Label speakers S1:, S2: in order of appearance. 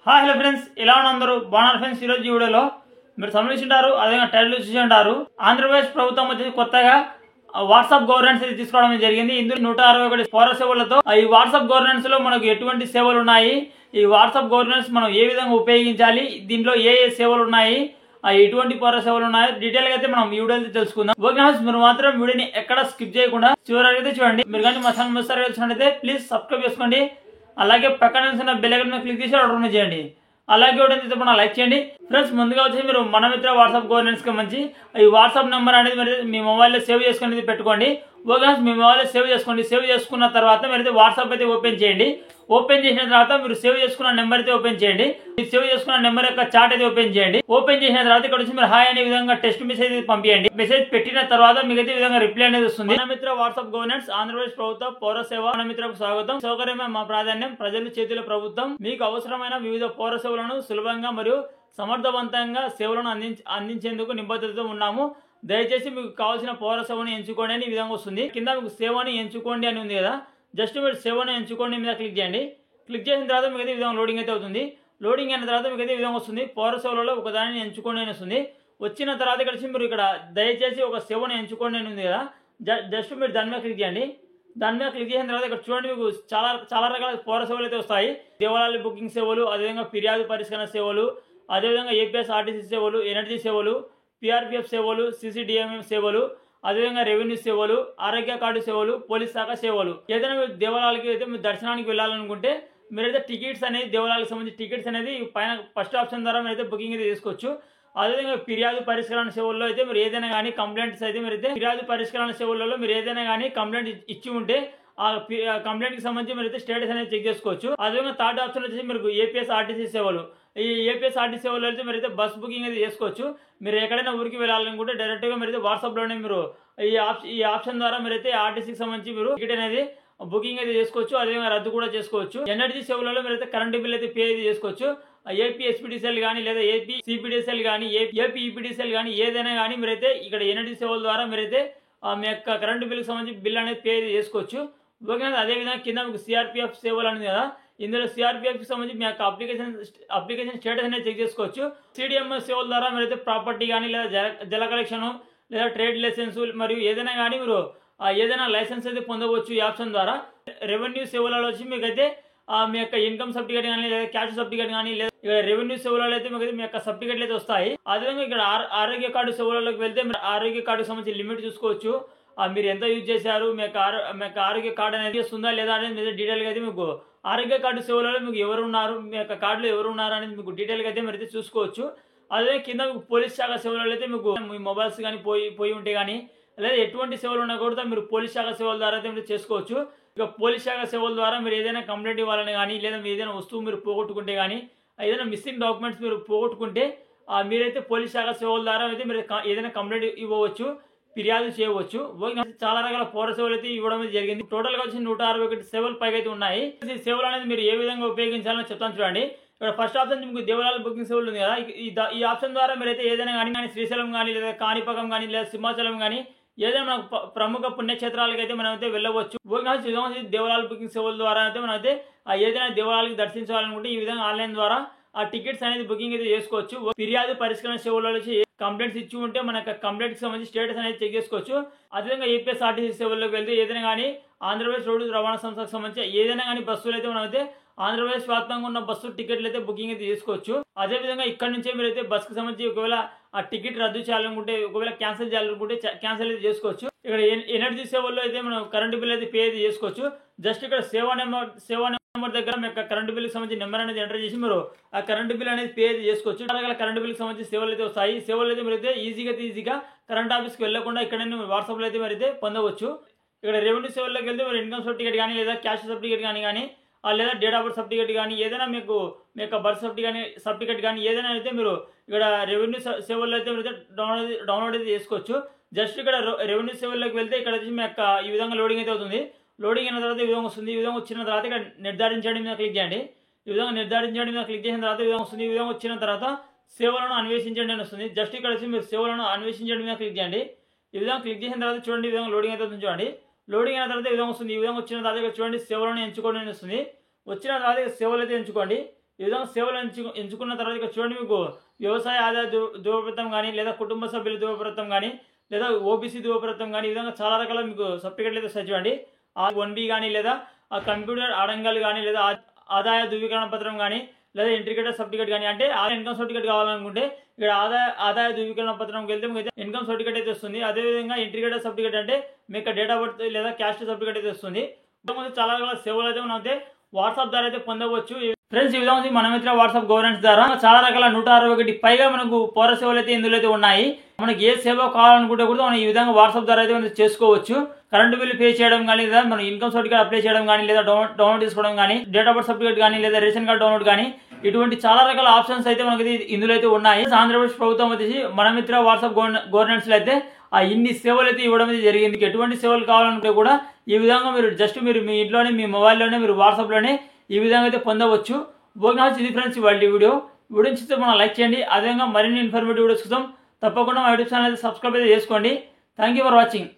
S1: Hi hello friends, ఎలా ఉన్నారు అందరూ? బాగున్నారు ఫ్రెండ్స్. ఈరోజు ఈ వీడియోలో మీరు సంబంధించారు, అదేవిధంగా టైటిల్ చూసి ఉంటారు. ఆంధ్రప్రదేశ్ ప్రభుత్వం వచ్చేసి కొత్తగా వాట్సాప్ గవర్నెన్స్ తీసుకోవడం జరిగింది. ఇందులో 161 పౌర సేవలతో ఈ వాట్సాప్ గవర్నెన్స్ లో మనకు ఎటువంటి సేవలు ఉన్నాయి, ఈ వాట్సాప్ గవర్నెన్స్ మనం ఏ విధంగా ఉపయోగించాలి, దీంట్లో ఏ ఏ సేవలు ఉన్నాయి, ఎటువంటి పౌర సేవలు ఉన్నాయో డీటెయిల్ గా అయితే మనం ఈ వీడియో తెలుసుకుందాం. ఓకే, మీరు మాత్రం వీడియోని ఎక్కడ స్కిప్ చేయకుండా చివరికి అయితే చూడండి. మీరు కానీ మా ఛానల్ చూసినట్లయితే ప్లీజ్ సబ్స్క్రైబ్ చేసుకోండి. అలాగే పక్కన ఉన్న బెల్ ఐకాన్ మీద క్లిక్ చేసి ఆర్డర్ చేయండి. అలాగే వీడియో మన లైక్ చేయండి. ఫ్రెండ్స్, ముందుగా వచ్చి మీరు మన మిత్ర వాట్సాప్ గవర్నెన్స్ కి మంచి ఈ వాట్సాప్ నెంబర్ అనేది మీరు మీ మొబైల్లో సేవ్ చేసుకునేది పెట్టుకోండి. ఓకే, మీ మొబైల్లో సేవ్ చేసుకోండి. సేవ్ చేసుకున్న తర్వాత మీరు వాట్సాప్ అయితే ఓపెన్ చేయండి. ఓపెన్ చేసిన తర్వాత మీరు సేవ్ చేసుకున్న నెంబర్ అయితే ఓపెన్ చేయండి. మీరు సేవ్ చేసుకున్న నెంబర్ యొక్క చాట్ అయితే ఓపెన్ చేయండి. ఓపెన్ చేసిన తర్వాత ఇక్కడ వచ్చి మీరు హాయ్ అనే విధంగా టెక్స్ట్ మెసేజ్ పంపించండి. మెసేజ్ పెట్టిన తర్వాత మీకు అయితే విధంగా రిప్లై అనేది వస్తుంది. మన మిత్ర వాట్సాప్ గవర్నెన్స్ ఆంధ్రప్రదేశ్ ప్రభుత్వ పౌర సేవ. మన మిత్రకు స్వాగతం. సౌకర్యమే మా ప్రాధాన్యం, ప్రజలు చేతిలో ప్రభుత్వం. మీకు అవసరమైన వివిధ పౌర సేవలను సులభంగా మరియు సమర్థవంతంగా సేవలను అందించేందుకు నిబద్ధతతో ఉన్నాము. దయచేసి మీకు కావాల్సిన పౌర సేవను ఎంచుకోండి అని ఈ విధంగా వస్తుంది. కింద మీకు సేవని ఎంచుకోండి అని ఉంది కదా, జస్ట్ మీరు సేవను ఎంచుకోండి మీద క్లిక్ చేయండి. క్లిక్ చేసిన తర్వాత మీకు అయితే ఈ విధంగా లోడింగ్ అయితే అవుతుంది. లోడింగ్ అయిన తర్వాత మీకు అయితే ఈ విధంగా వస్తుంది. పౌర సేవలలో ఒక దానిని ఎంచుకోండి అని వస్తుంది. వచ్చిన తర్వాత ఇక్కడ మీరు ఇక్కడ దయచేసి ఒక సేవను ఎంచుకోండి అని ఉంది కదా, జస్ట్ మీరు దాని మీద క్లిక్ చేయండి. దాని మీద క్లిక్ చేసిన తర్వాత ఇక్కడ చూడండి, మీకు చాలా రకాల పౌర సేవలు అయితే వస్తాయి. దేవాలయాల బుకింగ్ సేవలు, అదేవిధంగా ఫిర్యాదు పరిష్కరణ సేవలు, అదేవిధంగా ఏపీఎస్ఆర్టీసీ సేవలు, ఎనర్జీ సేవలు, పిఆర్పిఎఫ్ సేవలు, సిసిడిఎంఎం సేవలు, అదేవిధంగా రెవెన్యూ సేవలు, ఆరోగ్య కార్డు సేవలు, పోలీస్ శాఖ సేవలు. ఏదైనా మీరు దేవాలయాలకి అయితే మీరు దర్శనానికి వెళ్ళాలనుకుంటే మీరైతే టికెట్స్ అనేది దేవాలయాలకు సంబంధించి టికెట్స్ అనేది పైన ఫస్ట్ ఆప్షన్ ద్వారా మీరైతే బుకింగ్ అయితే చేసుకోవచ్చు. అదేవిధంగా ఫిర్యాదు పరిష్కరణ సేవల్లో అయితే మీరు ఏదైనా కానీ కంప్లైంట్స్ అయితే మీరైతే ఫిర్యాదు పరిష్కరణ సేవలలో మీరు ఏదైనా కానీ కంప్లైంట్ ఇచ్చి ఉంటే ఆ కంప్లైంట్ కి సంబంధించి మీరైతే స్టేటస్ అనేది చెక్ చేసుకోవచ్చు. అదేవిధంగా థర్డ్ ఆప్షన్ వచ్చేసి మీకు ఏపీఎస్ఆర్టీసీ సేవలు. ఈ ఏపీఎస్ఆర్టీసీ సేవలు అయితే మీరైతే బస్ బుకింగ్ అయితే చేసుకోవచ్చు. మీరు ఎక్కడైనా ఊరికి వెళ్ళాలనుకుంటే డైరెక్ట్ గా మీరైతే వాట్సాప్ లోనే మీరు ఈ ఆప్షన్ ద్వారా మీరైతే ఆర్టీసీకి సంబంధించి మీరు టికెట్ అనేది బుకింగ్ అయితే చేసుకోవచ్చు. అదేవిధంగా రద్దు కూడా చేసుకోవచ్చు. ఎనర్జీ సేవలలో మీరైతే కరెంట్ బిల్ అయితే పే అయితే చేసుకోవచ్చు. ఏపీ ఎస్పీడీసీఎల్ కానీ లేదా ఏపీ సిపిడిసిఎల్ కానీ ఏపీ ఈపీడీసీఎల్ కానీ ఏదైనా కానీ మీరైతే ఇక్కడ ఎనర్జీ సేవల ద్వారా మీరైతే మీ యొక్క కరెంటు బిల్కి సంబంధించి బిల్ అనేది పే చేసుకోవచ్చు. ఓకే, అదేవిధంగా కింద మీకు సిఆర్పిఎఫ్ సేవలు అనేది కదా, ఇందులో సిఆర్పిఎఫ్ కి సంబంధించి మీ యొక్క అప్లికేషన్ స్టేటస్ అనేది చెక్ చేసుకోవచ్చు. సిడిఎంఎస్ సేవల ద్వారా మీరైతే ప్రాపర్టీ కానీ లేదా జల కలెక్షన్ లేదా ట్రేడ్ లైసెన్స్ మరియు ఏదైనా కానీ మీరు ఏదైనా లైసెన్స్ అయితే పొందవచ్చు ఈ ఆప్షన్ ద్వారా. రెవెన్యూ సేవలలో వచ్చి మీకైతే మీ యొక్క ఇన్కమ్ సర్టిఫికేట్ కానీ లేదా క్యాష్ సర్టిఫికేట్ కానీ లేదా రెవెన్యూ సేవలలో అయితే మీకు మీ యొక్క సర్టిఫికేట్లు అయితే వస్తాయి. అదేవిధంగా ఇక్కడ ఆరోగ్య కార్డు సేవలలోకి వెళ్తే మీరు ఆరోగ్య కార్డుకి సంబంధించి లిమిట్ చూసుకోవచ్చు. మీరు ఎంత యూజ్ చేశారు, మీ యొక్క ఆరోగ్య కార్డు అనేది వస్తుందా లేదా అనేది మీద డీటెయిల్గా అయితే మీకు ఆరోగ్య కార్డు సేవలలో మీకు ఎవరు ఉన్నారు, మీ యొక్క కార్డులో ఎవరు ఉన్నారు అనేది మీకు డీటెయిల్గా అయితే మీరు అయితే చూసుకోవచ్చు. అదే కింద మీకు పోలీస్ శాఖ సేవలలో అయితే మీకు మీ మొబైల్స్ కానీ పోయి ఉంటే కానీ లేదా ఎటువంటి సేవలు ఉన్నా కూడా మీరు పోలీస్ శాఖ సేవల ద్వారా అయితే మీరు చేసుకోవచ్చు. ఇక పోలీస్ శాఖ సేవల ద్వారా మీరు ఏదైనా కంప్లైంట్ ఇవ్వాలని కానీ లేదా మీరు ఏదైనా వస్తువు మీరు పోగొట్టుకుంటే కానీ ఏదైనా మిస్సింగ్ డాక్యుమెంట్స్ మీరు పోగొట్టుకుంటే మీరైతే పోలీస్ శాఖ సేవల ద్వారా అయితే మీరు ఏదైనా కంప్లైంట్ ఇవ్వవచ్చు, ఫిర్యాదు చేయవచ్చు. చాలా రకాల పౌర సేవలు అయితే ఇవ్వడం జరిగింది. టోటల్ గా వచ్చి 161 సేవలు పైగా అయితే ఉన్నాయి. ఈ సేవలు అనేది మీరు ఏ విధంగా ఉపయోగించాలని చెప్తాను చూడండి. ఇక్కడ ఫస్ట్ ఆప్షన్ మీకు దేవాలయాల బుకింగ్ సేవలు ఉంది కదా, ఈ ఆప్షన్ ద్వారా మీరైతే ఏదైనా కానీ శ్రీశైలం కానీ లేదా కాణిపాకం కానీ లేదా సింహాచలం కానీ ఏదైనా మనకు ప్రముఖ పుణ్యక్షేత్రాలకు అయితే మనం అయితే వెళ్ళవచ్చు. దేవాలయాల బుకింగ్ సేవల ద్వారా అయితే మనం అయితే ఏదైనా దేవాలయాలకు దర్శించాలనుకుంటే ఈ విధంగా ఆన్లైన్ ద్వారా ఆ టికెట్స్ అనేది బుకింగ్ అయితే చేసుకోవచ్చు. ఫిర్యాదు పరిష్కరణ సేవలలో వచ్చి కంప్లైంట్స్ ఇచ్చి ఉంటే మన కంప్లైంట్ కి సంబంధించి స్టేటస్ అనేది చెక్ చేసుకోవచ్చు. అదేవిధంగా ఏపీఎస్ఆర్టీసీ సేవల్లోకి వెళ్తే ఏదైనా కానీ ఆంధ్రప్రదేశ్ రోడ్డు రవాణా సంస్థకు సంబంధించి ఏదైనా కానీ బస్సులు అయితే మనం అయితే ఆంధ్రప్రదేశ్ వ్యాప్తంగా ఉన్న బస్సు టికెట్లు అయితే బుకింగ్ అయితే చేసుకోవచ్చు. అదేవిధంగా ఇక్కడ నుంచే మీరు అయితే బస్ కి సంబంధించి ఒకవేళ ఆ టికెట్ రద్దు చేయాలనుకుంటే ఒకవేళ క్యాన్సిల్ చేయాలనుకుంటే క్యాన్సిల్ అయితే చేసుకోవచ్చు. ఇక్కడ ఎనర్జీ సేవల్లో అయితే మనం కరెంటు బిల్ అయితే పే అయితే చేసుకోవచ్చు. జస్ట్ ఇక్కడ సేవా నెంబర్ దగ్గర మీ యొక్క కరెంటు బిల్ కి సంబంధించి నెంబర్ అనేది ఎంటర్ చేసి మీరు ఆ కరెంటు బిల్ అనేది పే చేసుకోవచ్చు. రకాల కరెంటు బిల్ కి సంబంధించి సేవలు అయితే వస్తాయి. సేవలు అయితే మీరు అయితే ఈజీగా కరెంట్ ఆఫీస్కి వెళ్లకుండా ఇక్కడ వాట్సాప్ లో అయితే మీరు అయితే పొందవచ్చు. ఇక్కడ రెవెన్యూ సేవల్లోకి వెళ్తే మీరు ఇన్కమ్ సర్టిఫికేట్ కానీ లేదా క్యాష్ సర్టిఫికేట్ కానీ లేదా డేట్ ఆఫ్ బర్త్ సర్టిఫికేట్ కానీ ఏదైనా మీ యొక్క బర్త్ సర్టిఫికేట్ కానీ ఏదైనా అయితే మీరు ఇక్కడ రెవెన్యూ సేవల్లో అయితే మీరు డౌన్లోడ్ అయితే చేసుకోవచ్చు. జస్ట్ ఇక్కడ రెవెన్యూ సేవల్లోకి వెళ్తే ఇక్కడ వచ్చి మీ యొక్క ఈ విధంగా లోడింగ్ అయితే అవుతుంది. లోడింగ్ అయిన తర్వాత ఈ విధంగా వస్తుంది. ఈ విధంగా వచ్చిన తర్వాత ఇక్కడ నిర్ధారించండి మీద క్లిక్ చేయండి. ఈ విధంగా నిర్ధారించండి మీద క్లిక్ చేసిన తర్వాత ఈ విధంగా వస్తుంది. ఈ విధంగా వచ్చిన తర్వాత సేవలను అన్వేషించండి అని వస్తుంది. జస్ట్ ఇక్కడ వచ్చి మీరు సేవలను అన్వేషించండి మీద క్లిక్ చేయండి. ఈ విధంగా క్లిక్ చేసిన తర్వాత చూడండి ఈ విధంగా లోడింగ్ అయితే అవుతుంది. చూడండి లోడింగ్ అయిన తర్వాత ఈ విధంగా వస్తుంది. ఈ విధంగా వచ్చిన తర్వాత ఇక్కడ చూడండి సేవలను ఎంచుకోండి అని వస్తుంది. వచ్చిన తర్వాత సేవలు అయితే ఎంచుకోండి. ఈ విధంగా సేవలు ఎంచుకున్న తర్వాత ఇక్కడ చూడండి, మీకు వ్యవసాయ ఆదాయ ధృవపత్రం కానీ, లేదా కుటుంబ సభ్యుల ధృవపత్రం కానీ, లేదా ఓబీసీ ధృవపత్రం కానీ, ఈ విధంగా చాలా రకాల మీకు సర్టిఫికెట్లు అయితే వస్తాయి చూడండి. 1B కానీ, లేదా కంప్యూటర్ అడంగల్ కానీ, లేదా ఆదాయ ధృవీకరణ పత్రం కానీ, లేదా ఇంటిగ్రేటెడ్ సర్టిఫికేట్ కానీ, అంటే ఇన్కమ్ సర్టిఫికేట్ కావాలనుకుంటే ఇక్కడ ఆదాయ ధృవీకరణ పత్రంకి వెళ్తే మీకు ఇన్కమ్ సర్టిఫికేట్ అయితే వస్తుంది. అదేవిధంగా ఇంటిగ్రేటెడ్ సర్టిఫికేట్ అంటే మీకు డేట్ ఆఫ్ బర్త్ లేదా క్యాస్ట్ సర్టిఫికేట్ అయితే వస్తుంది. చాలా రకాల సేవలు అయితే మనం అయితే వాట్సాప్ ద్వారా అయితే పొందవచ్చు. ఫ్రెండ్స్, ఈ విధంగా మన మిత్ర వాట్సాప్ గవర్నెన్స్ ద్వారా చాలా రకాల 161 పైగా మనకు పౌర సేవలు అయితే ఇందులో అయితే ఉన్నాయి. మనకి ఏ సేవ కావాలనుకుంటే కూడా మనం ఈ విధంగా వాట్సాప్ ద్వారా అయితే మనం చేసుకోవచ్చు. కరెంటు బిల్లు పే చేయడం కానీ, లేదా మనం ఇన్కమ్ సర్టిఫికేట్ అప్లై చేయడం కానీ, లేదా డౌన్లోడ్ చేసుకోవడం కానీ, డేట్ ఆఫ్ బర్త్ సర్టిఫికేట్ కానీ, లేదా రేషన్ కార్డు డౌన్లోడ్ కానీ, ఇటువంటి చాలా రకాల ఆప్షన్స్ అయితే మనకి ఇందులో అయితే ఉన్నాయి. ఆంధ్రప్రదేశ్ ప్రభుత్వం వచ్చేసి మన మిత్ర వాట్సాప్ గవర్నెన్స్ లో అయితే ఇన్ని సేవలు అయితే ఇవ్వడం అయితే జరిగింది. ఎటువంటి సేవలు కావాలనుకుంటే కూడా ఈ విధంగా మీరు మీ ఇంట్లోనే, మీ మొబైల్లోనే, మీరు వాట్సాప్లోనే ఈ విధంగా అయితే పొందవచ్చు. ఓకే ఇది ఫ్రెండ్స్ వాళ్ళ వీడియో నచ్చితే మనం లైక్ చేయండి. అదేవిధంగా మరిన్ని ఇన్ఫర్మేటివ్ వీడియోస్ కోసం తప్పకుండా మా యూట్యూబ్ ఛానల్ అయితే సబ్స్క్రైబ్ అయితే చేసుకోండి. Thank you for watching.